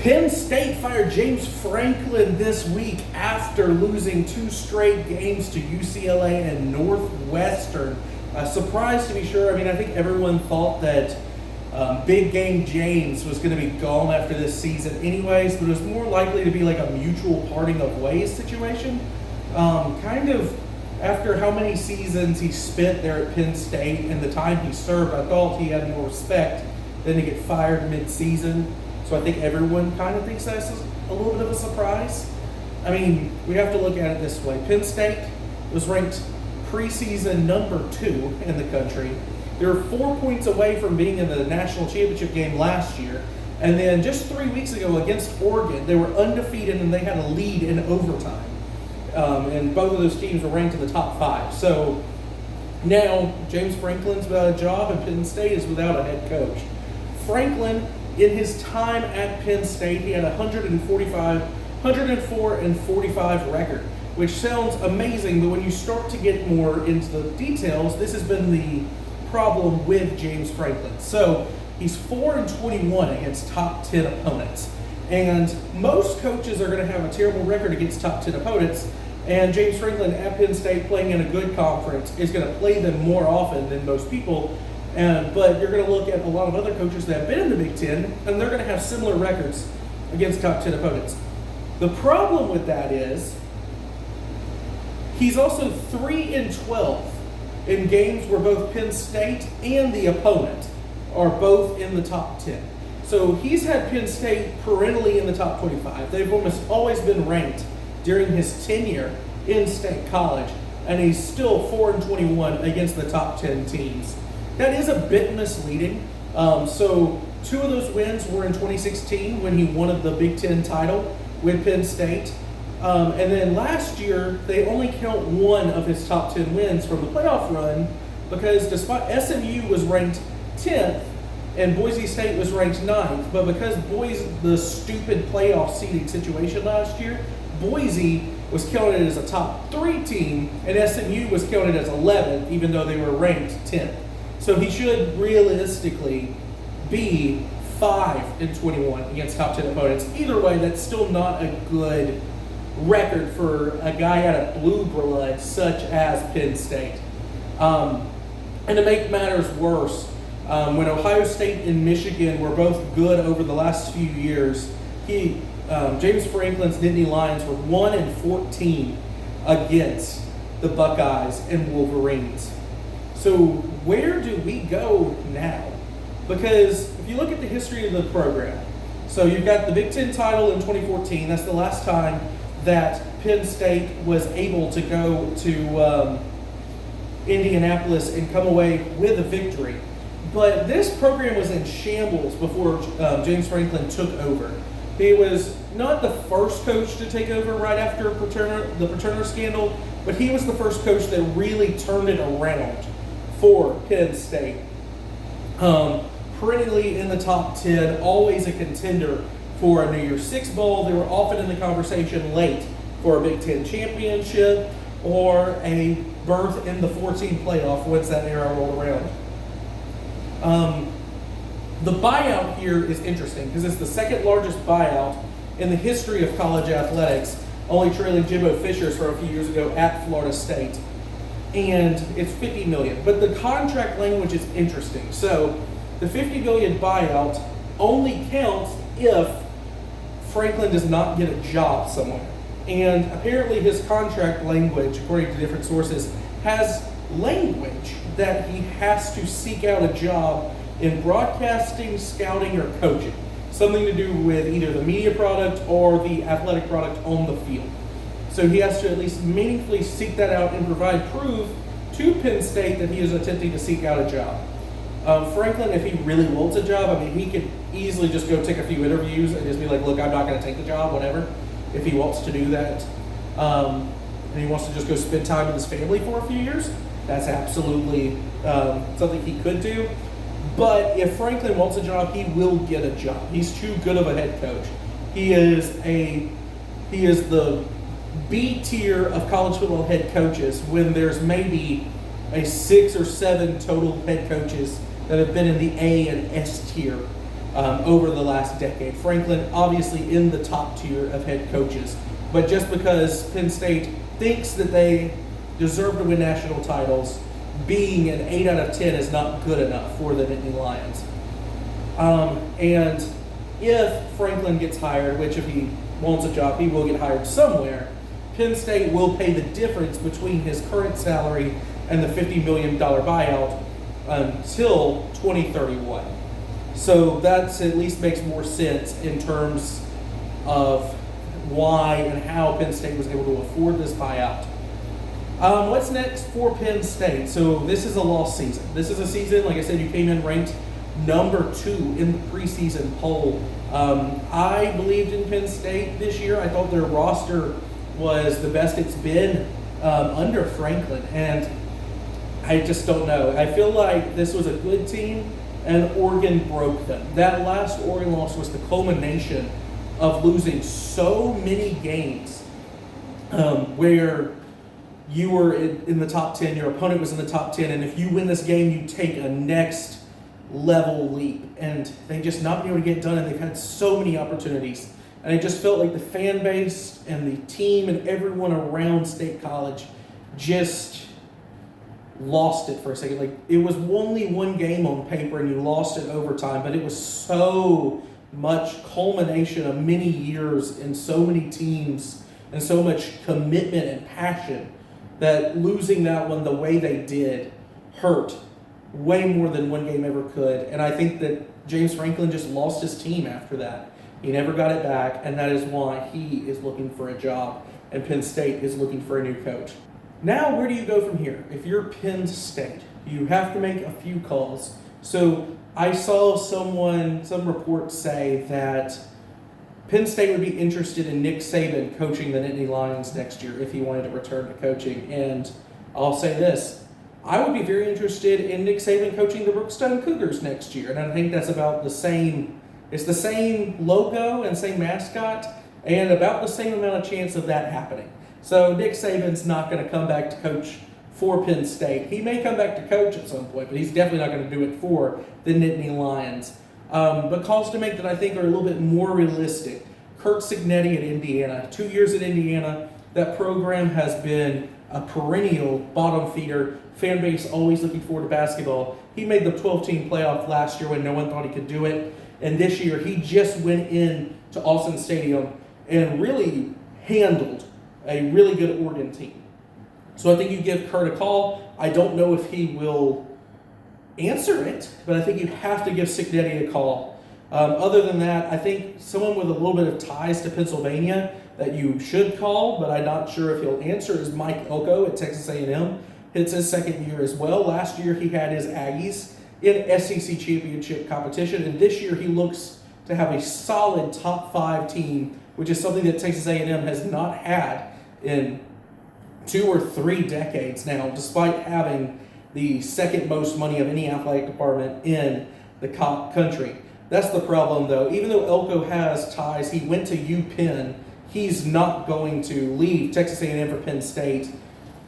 Penn State fired James Franklin this week after losing 2 straight games to UCLA and Northwestern. A surprise to be sure. I mean, I think everyone thought that Big Game James was going to be gone after this season anyways, but it was more likely to be like a mutual parting of ways situation. Kind of after how many seasons he spent there at Penn State and the time he served, I thought he had more respect than to get fired mid-season. So I think everyone kind of thinks that's a little bit of a surprise. I mean, we have to look at it this way. Penn State was ranked preseason number 2 in the country. They were 4 points away from being in the national championship game last year. And then just 3 weeks ago against Oregon, they were undefeated and they had a lead in overtime. And both of those teams were ranked in the top 5. So now James Franklin's job at Penn State is without a head coach. Franklin, in his time at Penn State, he had 104 and 45 record, which sounds amazing, but when you start to get more into the details, this has been the problem with James Franklin. So he's 4-21 against top 10 opponents. And most coaches are going to have a terrible record against top 10 opponents, and James Franklin at Penn State, playing in a good conference, is going to play them more often than most people. But you're going to look at a lot of other coaches that have been in the Big Ten, and they're going to have similar records against top 10 opponents. The problem with that is he's also 3-12 in games where both Penn State and the opponent are both in the top 10. So he's had Penn State perennially in the top 25. They've almost always been ranked during his tenure in State College, and he's still 4-21 against the top 10 teams. That is a bit misleading. So 2 of those wins were in 2016 when he won the Big Ten title with Penn State. And then last year, they only count 1 of his top 10 wins from the playoff run because despite SMU was ranked 10th and Boise State was ranked 9th, but because the stupid playoff seeding situation last year, Boise was counted as a top 3 team and SMU was counted as 11th, even though they were ranked 10th. So he should realistically be 5-21 against top 10 opponents. Either way, that's still not a good record for a guy out of blue blood such as Penn State. And to make matters worse, when Ohio State and Michigan were both good over the last few years, James Franklin's Nittany Lions were 1-14 against the Buckeyes and Wolverines. So where do we go now? Because if you look at the history of the program, so you've got the Big Ten title in 2014. That's the last time that Penn State was able to go to Indianapolis and come away with a victory. But this program was in shambles before James Franklin took over. He was not the first coach to take over right after the Paterno scandal, but he was the first coach that really turned it around for Penn State. Perennially in the top 10, always a contender for a New Year's Six Bowl. They were often in the conversation late for a Big Ten championship or a berth in the 14 playoff once that era rolled around. The buyout here is interesting because it's the second largest buyout in the history of college athletics, only trailing Jimbo Fisher's from a few years ago at Florida State. And it's $50 million. But the contract language is interesting. So the $50 million buyout only counts if Franklin does not get a job somewhere. And apparently his contract language, according to different sources, has language that he has to seek out a job in broadcasting, scouting, or coaching. Something to do with either the media product or the athletic product on the field. So he has to at least meaningfully seek that out and provide proof to Penn State that he is attempting to seek out a job. Franklin, if he really wants a job, I mean, he could easily just go take a few interviews and just be like, look, I'm not going to take the job, whatever, if he wants to do that. And he wants to just go spend time with his family for a few years, that's absolutely something he could do. But if Franklin wants a job, he will get a job. He's too good of a head coach. He is the B tier of college football head coaches when there's maybe a 6 or 7 total head coaches that have been in the A and S tier over the last decade. Franklin, obviously in the top tier of head coaches, but just because Penn State thinks that they deserve to win national titles, being an 8 out of 10 is not good enough for the Nittany Lions. And if Franklin gets hired, which if he wants a job, he will get hired somewhere, Penn State will pay the difference between his current salary and the $50 million buyout until 2031. So that at least makes more sense in terms of why and how Penn State was able to afford this buyout. What's next for Penn State? So this is a lost season. This is a season, like I said, you came in ranked number 2 in the preseason poll. I believed in Penn State this year. I thought their roster was the best it's been under Franklin, and I just don't know. I feel like this was a good team, and Oregon broke them. That last Oregon loss was the culmination of losing so many games where you were in the top 10, your opponent was in the top 10, and if you win this game, you take a next level leap. And they just not been able to get done, and they've had so many opportunities. And it just felt like the fan base and the team and everyone around State College just lost it for a second. Like, it was only one game on paper and you lost it overtime, but it was so much culmination of many years and so many teams and so much commitment and passion that losing that one the way they did hurt way more than one game ever could. And I think that James Franklin just lost his team after that. He never got it back, and that is why he is looking for a job, and Penn State is looking for a new coach. Now, where do you go from here? If you're Penn State, you have to make a few calls. So I saw some reports say that Penn State would be interested in Nick Saban coaching the Nittany Lions next year if he wanted to return to coaching. And I'll say this, I would be very interested in Nick Saban coaching the Brookstone Cougars next year. And I think that's about the same, it's the same logo and same mascot and about the same amount of chance of that happening. So Nick Saban's not going to come back to coach for Penn State. He may come back to coach at some point, but he's definitely not going to do it for the Nittany Lions. But calls to make that I think are a little bit more realistic. Curt Cignetti at Indiana. 2 years at Indiana. That program has been a perennial bottom feeder. Fan base always looking forward to basketball. He made the 12-team playoff last year when no one thought he could do it. And this year he just went in to Austin Stadium and really handled a really good Oregon team. So I think you give Curt a call. I don't know if he will answer it, but I think you have to give Cignetti a call. Other than that, I think someone with a little bit of ties to Pennsylvania that you should call, but I'm not sure if he'll answer, is Mike Elko at Texas A&M. It's his second year as well. Last year he had his Aggies in SEC championship competition, and this year he looks to have a solid top 5 team, which is something that Texas A&M has not had in 2 or 3 decades now, despite having the second most money of any athletic department in the country. That's the problem, though. Even though Elko has ties, he went to UPenn. He's not going to leave Texas A&M for Penn State.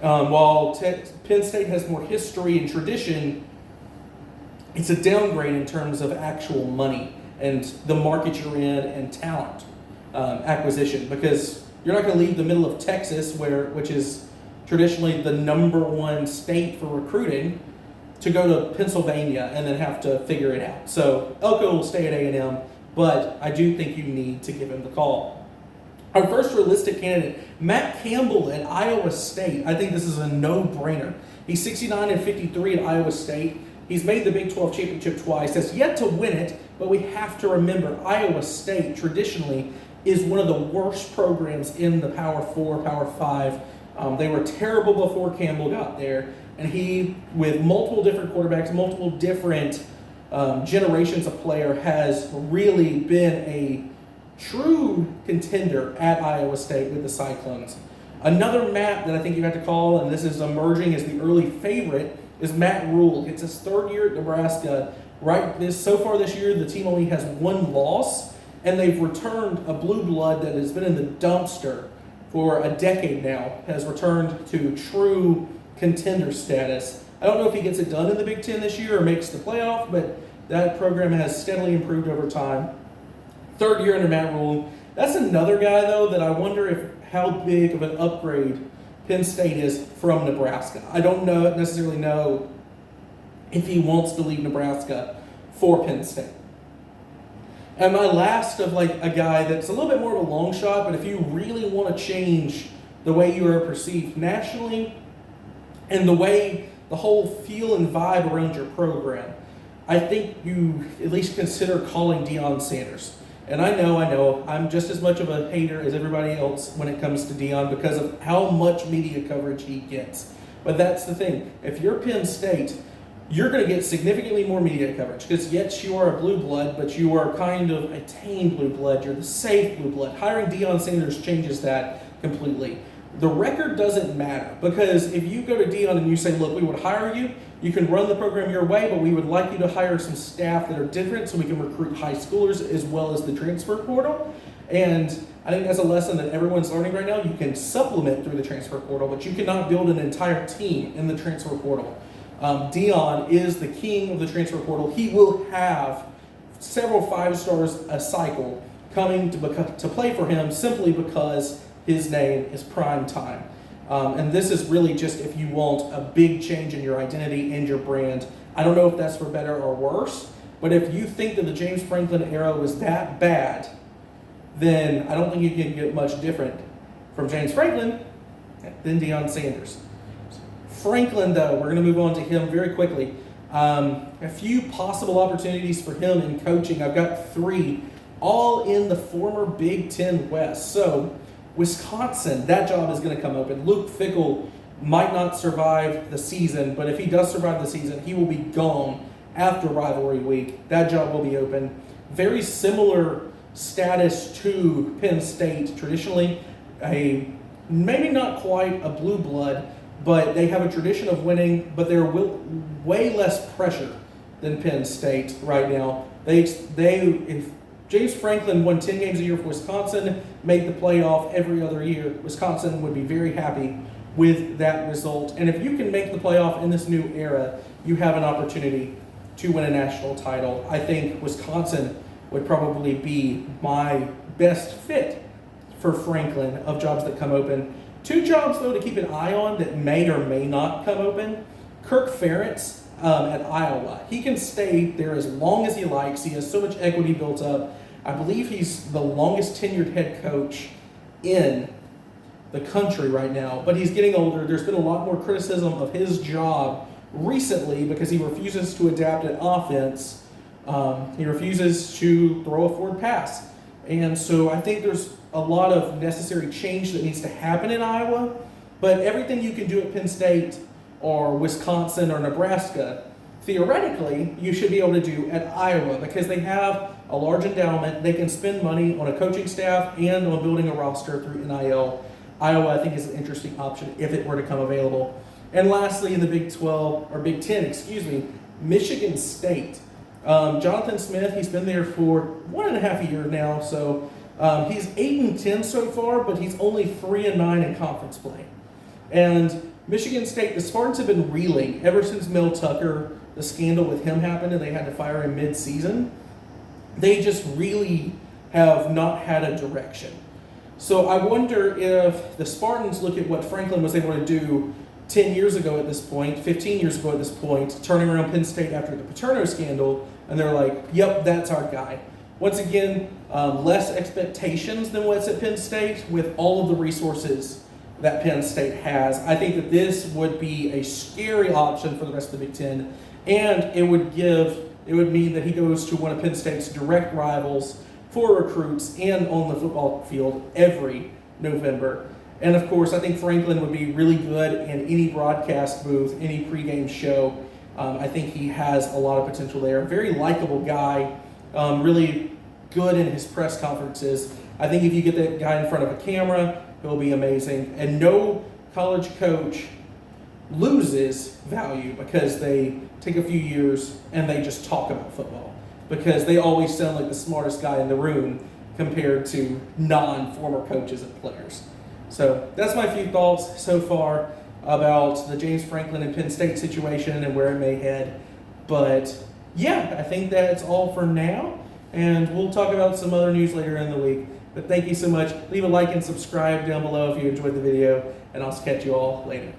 While Penn State has more history and tradition, it's a downgrade in terms of actual money and the market you're in and talent acquisition, because you're not going to leave the middle of Texas, which is traditionally the #1 state for recruiting, to go to Pennsylvania and then have to figure it out. So Elko will stay at A&M, but I do think you need to give him the call. Our first realistic candidate, Matt Campbell at Iowa State. I think this is a no-brainer. He's 69-53 at Iowa State. He's made the Big 12 championship twice, has yet to win it, but we have to remember Iowa State traditionally is one of the worst programs in the Power 4, Power 5. They were terrible before Campbell got there, and he, with multiple different quarterbacks, multiple different generations of player, has really been a true contender at Iowa State with the Cyclones. Another Matt that I think you have to call, and this is emerging as the early favorite, is Matt Rule. It's his 3rd year at Nebraska. So far this year, the team only has 1 loss, and they've returned a blue blood that has been in the dumpster for a decade now, has returned to true contender status. I don't know if he gets it done in the Big Ten this year or makes the playoff, but That program has steadily improved over time. Third year under Matt Rule. That's another guy, though, that I wonder how big of an upgrade Penn State is from Nebraska. I don't necessarily know if he wants to leave Nebraska for Penn State. And my last of like a guy that's a little bit more of a long shot, but if you really want to change the way you are perceived nationally and the way the whole feel and vibe around your program, I think you at least consider calling Deion Sanders. And I know, I'm just as much of a hater as everybody else when it comes to Deion because of how much media coverage he gets. But that's the thing. If you're Penn State, you're going to get significantly more media coverage because, yes, you are a blue blood, but you are kind of a tame blue blood. You're the safe blue blood. Hiring Deion Sanders changes that completely. The record doesn't matter because if you go to Deion and you say, look, we would hire you, you can run the program your way, but we would like you to hire some staff that are different so we can recruit high schoolers as well as the transfer portal. And I think that's a lesson that everyone's learning right now. You can supplement through the transfer portal, but you cannot build an entire team in the transfer portal. Deion is the king of the transfer portal. He will have several 5 stars a cycle coming to play for him simply because his name is Prime Time. And this is really just if you want a big change in your identity and your brand. I don't know if that's for better or worse, but if you think that the James Franklin era was that bad, then I don't think you can get much different from James Franklin than Deion Sanders. Franklin, though, we're going to move on to him very quickly. A few possible opportunities for him in coaching. I've got 3, all in the former Big Ten West. So Wisconsin, that job is going to come open. Luke Fickell might not survive the season, but if he does survive the season, he will be gone after rivalry week. That job will be open. Very similar status to Penn State traditionally. Maybe not quite a blue blood, but they have a tradition of winning, but they're way less pressure than Penn State right now. If James Franklin won 10 games a year for Wisconsin, made the playoff every other year, Wisconsin would be very happy with that result. And if you can make the playoff in this new era, you have an opportunity to win a national title. I think Wisconsin would probably be my best fit for Franklin of jobs that come open. 2 jobs, though, to keep an eye on that may or may not come open. Kirk Ferentz at Iowa. He can stay there as long as he likes. He has so much equity built up. I believe he's the longest tenured head coach in the country right now, but he's getting older. There's been a lot more criticism of his job recently because he refuses to adapt an offense. He refuses to throw a forward pass. And so I think there's a lot of necessary change that needs to happen in Iowa, but everything you can do at Penn State or Wisconsin or Nebraska, theoretically, you should be able to do at Iowa because they have a large endowment. They can spend money on a coaching staff and on building a roster through NIL. Iowa, I think, is an interesting option if it were to come available. And lastly, in the Big 10, Michigan State. Jonathan Smith, he's been there for 1.5 years now, so he's 8-10 so far, but he's only 3-9 in conference play. And Michigan State, the Spartans have been reeling ever since Mel Tucker, the scandal with him happened and they had to fire him mid-season. They just really have not had a direction. So I wonder if the Spartans look at what Franklin was able to do 10 years ago at this point, 15 years ago at this point, turning around Penn State after the Paterno scandal, and they're like, yep, that's our guy. Once again, less expectations than what's at Penn State with all of the resources that Penn State has. I think that this would be a scary option for the rest of the Big Ten, and it would mean that he goes to one of Penn State's direct rivals for recruits and on the football field every November. And of course, I think Franklin would be really good in any broadcast booth, any pregame show. I think he has a lot of potential there. Very likable guy, really good in his press conferences. I think if you get that guy in front of a camera, he'll be amazing. And no college coach loses value because they take a few years and they just talk about football, because they always sound like the smartest guy in the room compared to non-former coaches and players. So that's my few thoughts so far about the James Franklin and Penn State situation and where it may head. But yeah, I think that's all for now. And we'll talk about some other news later in the week. But thank you so much. Leave a like and subscribe down below if you enjoyed the video. And I'll catch you all later.